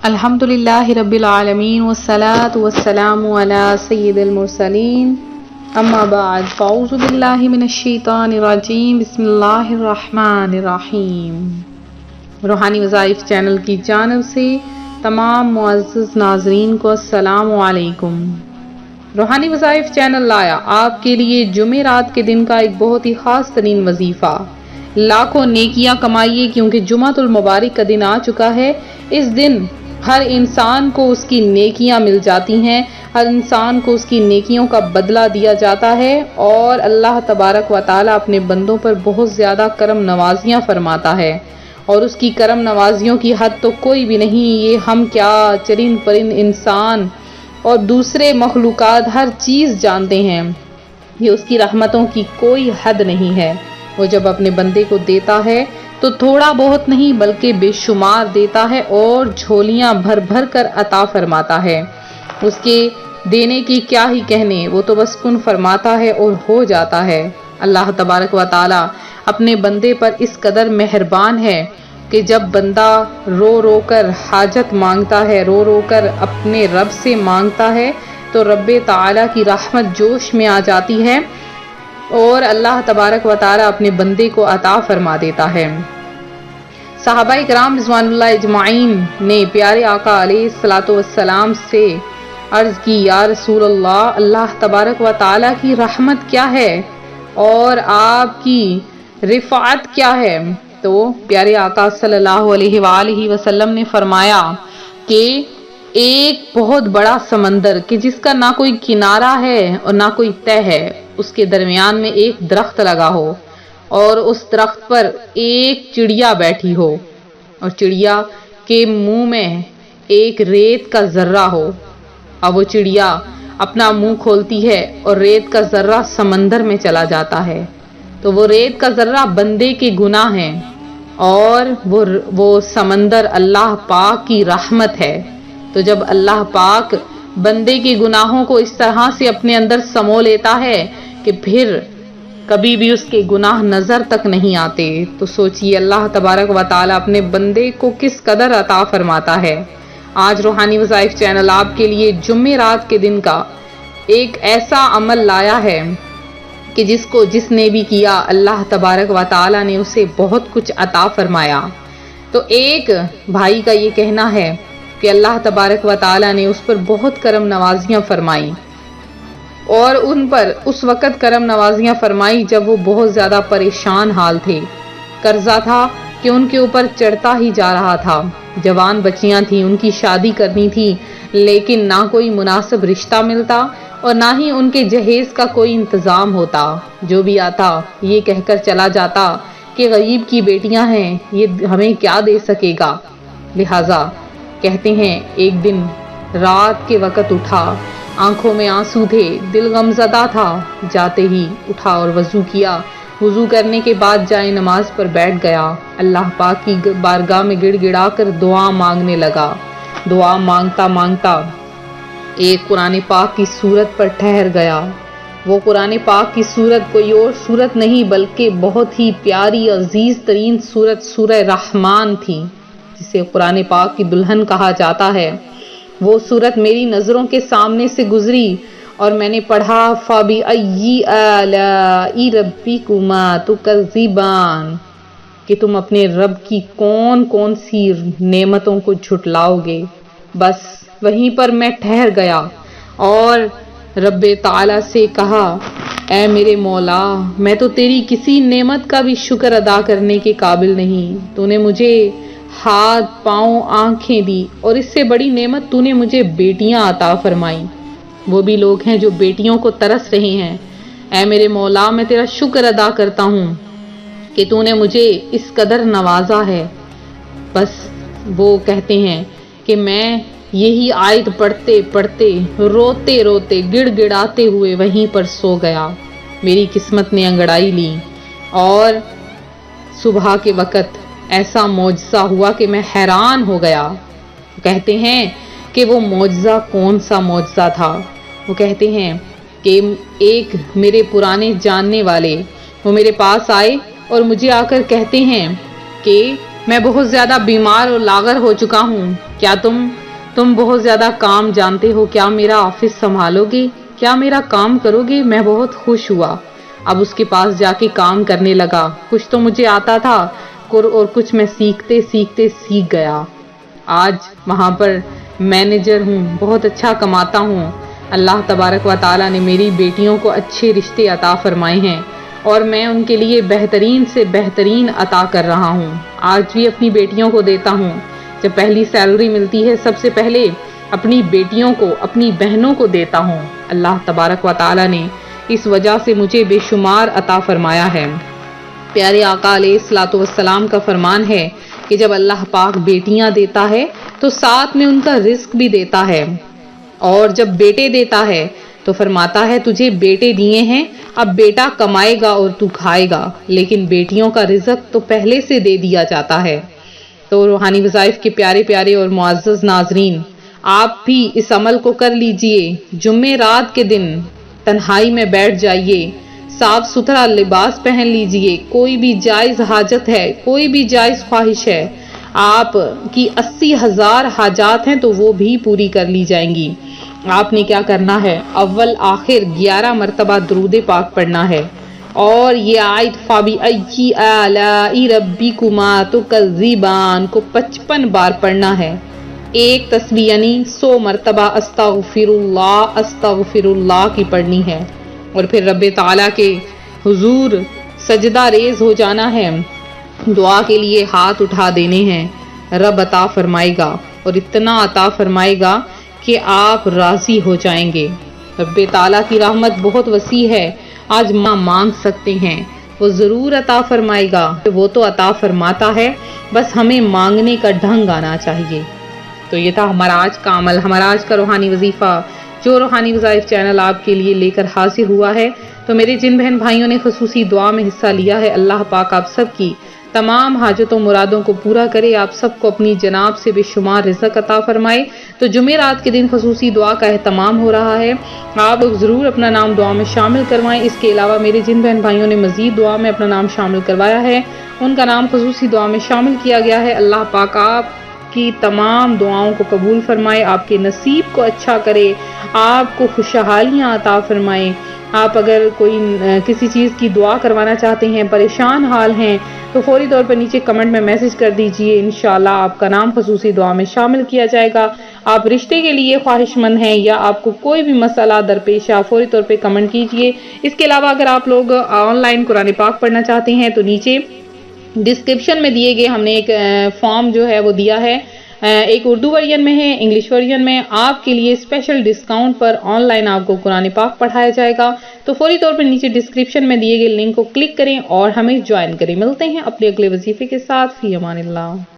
الحمدللہ رب العالمین والصلاة والسلام علی سید المرسلین اما بعد فاعوذ باللہ من الشیطان الرجیم بسم اللہ الرحمن الرحیم۔ روحانی وظائف چینل کی جانب سے تمام معزز ناظرین کو السلام علیکم۔ روحانی وظائف چینل لایا آپ کے لیے جمعرات کے دن کا ایک بہت ہی خاص ترین وظیفہ۔ لاکھوں نیکیاں کمائیے کیونکہ جمعۃ المبارک کا دن آ چکا ہے۔ اس دن ہر انسان کو اس کی نیکیاں مل جاتی ہیں، ہر انسان کو اس کی نیکیوں کا بدلہ دیا جاتا ہے، اور اللہ تبارک و تعالی اپنے بندوں پر بہت زیادہ کرم نوازیاں فرماتا ہے، اور اس کی کرم نوازیوں کی حد تو کوئی بھی نہیں۔ یہ ہم کیا، چرند پرند انسان اور دوسرے مخلوقات ہر چیز جانتے ہیں، یہ اس کی رحمتوں کی کوئی حد نہیں ہے۔ وہ جب اپنے بندے کو دیتا ہے تو تھوڑا بہت نہیں بلکہ بے شمار دیتا ہے، اور جھولیاں بھر بھر کر عطا فرماتا ہے۔ اس کے دینے کی کیا ہی کہنے، وہ تو بس کن فرماتا ہے اور ہو جاتا ہے۔ اللہ تبارک و تعالی اپنے بندے پر اس قدر مہربان ہے کہ جب بندہ رو رو کر حاجت مانگتا ہے، رو رو کر اپنے رب سے مانگتا ہے، تو رب تعالی کی رحمت جوش میں آ جاتی ہے، اور اللہ تبارک و تعالی اپنے بندے کو عطا فرما دیتا ہے۔ صحابہ کرام رضوان اللہ اجمعین نے پیارے آقا علیہ الصلوۃ والسلام سے عرض کی، یا رسول اللہ، اللہ تبارک و تعالی کی رحمت کیا ہے اور آپ کی رفعت کیا ہے؟ تو پیارے آقا صلی اللہ علیہ وآلہ وسلم نے فرمایا کہ ایک بہت بڑا سمندر کہ جس کا نہ کوئی کنارہ ہے اور نہ کوئی تہ ہے، اس کے درمیان میں ایک درخت لگا ہو، اور اس درخت پر ایک چڑیا بیٹھی ہو، اور چڑیا کے منہ میں ایک ریت کا ذرہ ہو۔ اب وہ چڑیا اپنا منہ کھولتی ہے اور ریت کا ذرہ سمندر میں چلا جاتا ہے، تو وہ ریت کا ذرہ بندے کے گناہ ہیں، اور وہ سمندر اللہ پاک کی رحمت ہے۔ تو جب اللہ پاک بندے کے گناہوں کو اس طرح سے اپنے اندر سمو لیتا ہے کہ پھر کبھی بھی اس کے گناہ نظر تک نہیں آتے، تو سوچئے اللہ تبارک و تعالی اپنے بندے کو کس قدر عطا فرماتا ہے۔ آج روحانی وظائف چینل آپ کے لیے جمعرات کے دن کا ایک ایسا عمل لایا ہے کہ جس نے بھی کیا اللہ تبارک و تعالی نے اسے بہت کچھ عطا فرمایا۔ تو ایک بھائی کا یہ کہنا ہے کہ اللہ تبارک و تعالی نے اس پر بہت کرم نوازیاں فرمائی، اور ان پر اس وقت کرم نوازیاں فرمائی جب وہ بہت زیادہ پریشان حال تھے۔ قرضہ تھا کہ ان کے اوپر چڑھتا ہی جا رہا تھا، جوان بچیاں تھیں، ان کی شادی کرنی تھی، لیکن نہ کوئی مناسب رشتہ ملتا اور نہ ہی ان کے جہیز کا کوئی انتظام ہوتا۔ جو بھی آتا یہ کہہ کر چلا جاتا کہ غریب کی بیٹیاں ہیں، یہ ہمیں کیا دے سکے گا۔ لہٰذا کہتے ہیں ایک دن رات کے وقت اٹھا، آنکھوں میں آنسو تھے، دل غمزدہ تھا، جاتے ہی اٹھا اور وضو کیا۔ وضو کرنے کے بعد جائے نماز پر بیٹھ گیا، اللہ پاک کی بارگاہ میں گڑ گڑا کر دعا مانگنے لگا۔ دعا مانگتا مانگتا ایک قرآن پاک کی سورت پر ٹھہر گیا۔ وہ قرآن پاک کی سورت کوئی اور سورت نہیں بلکہ بہت ہی پیاری عزیز ترین سورت سورہ رحمان تھی، جسے قرآن پاک کی دلہن کہا جاتا ہے۔ وہ سورت میری نظروں کے سامنے سے گزری اور میں نے پڑھا، فَبِأَيِّ آلَاءِ رَبِّكُمَا تُكَذِّبَانِ، کہ تم اپنے رب کی کون کون سی نعمتوں کو جھٹلاؤ گے۔ بس وہیں پر میں ٹھہر گیا اور رب تعالی سے کہا، اے میرے مولا، میں تو تیری کسی نعمت کا بھی شکر ادا کرنے کے قابل نہیں۔ تو نے مجھے ہاتھ، پاؤں، آنکھیں دی، اور اس سے بڑی نعمت تو نے مجھے بیٹیاں عطا فرمائیں۔ وہ بھی لوگ ہیں جو بیٹیوں کو ترس رہے ہیں۔ اے میرے مولا، میں تیرا شکر ادا کرتا ہوں کہ تو نے مجھے اس قدر نوازا ہے۔ بس وہ کہتے ہیں کہ میں یہی آیت پڑھتے پڑھتے، روتے روتے، گڑ گڑاتے ہوئے وہیں پر سو گیا۔ میری قسمت نے انگڑائی لی، اور صبح کے وقت ایسا معجزہ ہوا کہ میں حیران ہو گیا۔ کہتے ہیں کہ وہ معجزہ کون سا معجزہ تھا؟ وہ کہتے ہیں کہ ایک میرے پرانے جاننے والے وہ میرے پاس آئے اور مجھے آ کر کہتے ہیں کہ میں بہت زیادہ بیمار اور لاغر ہو چکا ہوں، کیا تم بہت زیادہ کام جانتے ہو، کیا میرا آفس سنبھالو گے، کیا میرا کام کرو گے؟ میں بہت خوش ہوا، اب اس کے پاس جا کے کام کرنے لگا۔ کچھ تو مجھے آتا تھا اور کچھ میں سیکھتے سیکھتے سیکھ گیا، آج وہاں پر مینیجر ہوں، بہت اچھا کماتا ہوں۔ اللہ تبارک و تعالیٰ نے میری بیٹیوں کو اچھے رشتے عطا فرمائے ہیں اور میں ان کے لیے بہترین سے بہترین عطا کر رہا ہوں، آج بھی اپنی بیٹیوں کو دیتا ہوں۔ جب پہلی سیلری ملتی ہے سب سے پہلے اپنی بیٹیوں کو، اپنی بہنوں کو دیتا ہوں۔ اللہ تبارک و تعالیٰ نے اس وجہ سے مجھے بے شمار عطا فرمایا ہے۔ پیارے آقا علیہ الصلوۃ والسلام کا فرمان ہے کہ جب اللہ پاک بیٹیاں دیتا ہے تو ساتھ میں ان کا رزق بھی دیتا ہے، اور جب بیٹے دیتا ہے تو فرماتا ہے تجھے بیٹے دیے ہیں، اب بیٹا کمائے گا اور تو کھائے گا، لیکن بیٹیوں کا رزق تو پہلے سے دے دیا جاتا ہے۔ تو روحانی وظائف کے پیارے پیارے اور معزز ناظرین، آپ بھی اس عمل کو کر لیجئے۔ جمعے رات کے دن تنہائی میں بیٹھ جائیے، صاف ستھرا لباس پہن لیجئے، کوئی بھی جائز حاجت ہے، کوئی بھی جائز خواہش ہے، آپ کی 80,000 حاجات ہیں تو وہ بھی پوری کر لی جائیں گی۔ آپ نے کیا کرنا ہے؟ اول آخر 11 مرتبہ درود پاک پڑھنا ہے، اور یہ آیت فَبِأَيِّ آلَاءِ رَبِّكُمَا تُكَذِّبَانِ کو 55 بار پڑھنا ہے۔ ایک تسبیح یعنی 100 مرتبہ استغفر اللہ کی پڑھنی ہے، اور پھر رب تعالیٰ کے حضور سجدہ ریز ہو جانا ہے، دعا کے لیے ہاتھ اٹھا دینے ہیں۔ رب عطا فرمائے گا، اور اتنا عطا فرمائے گا کہ آپ راضی ہو جائیں گے۔ رب تعالیٰ کی رحمت بہت وسیع ہے، آج مانگ سکتے ہیں، وہ ضرور عطا فرمائے گا، وہ تو عطا فرماتا ہے، بس ہمیں مانگنے کا ڈھنگ آنا چاہیے۔ تو یہ تھا ہمارا آج کا عمل، ہمارا آج کا روحانی وظیفہ جو روحانی وظائف چینل آپ کے لیے لے کر حاضر ہوا ہے۔ تو میرے جن بہن بھائیوں نے خصوصی دعا میں حصہ لیا ہے، اللہ پاک آپ سب کی تمام حاجتوں مرادوں کو پورا کرے، آپ سب کو اپنی جناب سے بے شمار رزق عطا فرمائے۔ تو جمعرات کے دن خصوصی دعا کا اہتمام ہو رہا ہے، آپ لوگ ضرور اپنا نام دعا میں شامل کروائیں۔ اس کے علاوہ میرے جن بہن بھائیوں نے مزید دعا میں اپنا نام شامل کروایا ہے، ان کا نام خصوصی دعا میں شامل کیا گیا ہے۔ اللہ پاک آپ کی تمام دعاؤں کو قبول فرمائے، آپ کے نصیب کو اچھا کرے، آپ کو خوشحالیاں عطا فرمائے۔ آپ اگر کوئی کسی چیز کی دعا کروانا چاہتے ہیں، پریشان حال ہیں، تو فوری طور پر نیچے کمنٹ میں میسج کر دیجئے، انشاءاللہ آپ کا نام خصوصی دعا میں شامل کیا جائے گا۔ آپ رشتے کے لیے خواہش مند ہیں یا آپ کو کوئی بھی مسئلہ درپیش ہے، فوری طور پہ کمنٹ کیجئے۔ اس کے علاوہ اگر آپ لوگ آن لائن قرآن پاک پڑھنا چاہتے ہیں تو نیچے ڈسکرپشن میں دیے گئے ہم نے ایک فارم جو ہے وہ دیا ہے، ایک اردو ورژن میں ہے، انگلش ورژن میں، آپ کے لیے special discount per on line آپ کو قرآن پاک پڑھایا جائے گا۔ تو فوری طور پر نیچے ڈسکرپشن میں دیے گئے لنک کو کلک کریں اور ہمیں جوائن کریں۔ ملتے ہیں اپنے اگلے وظیفے کے ساتھ، فی امان اللہ۔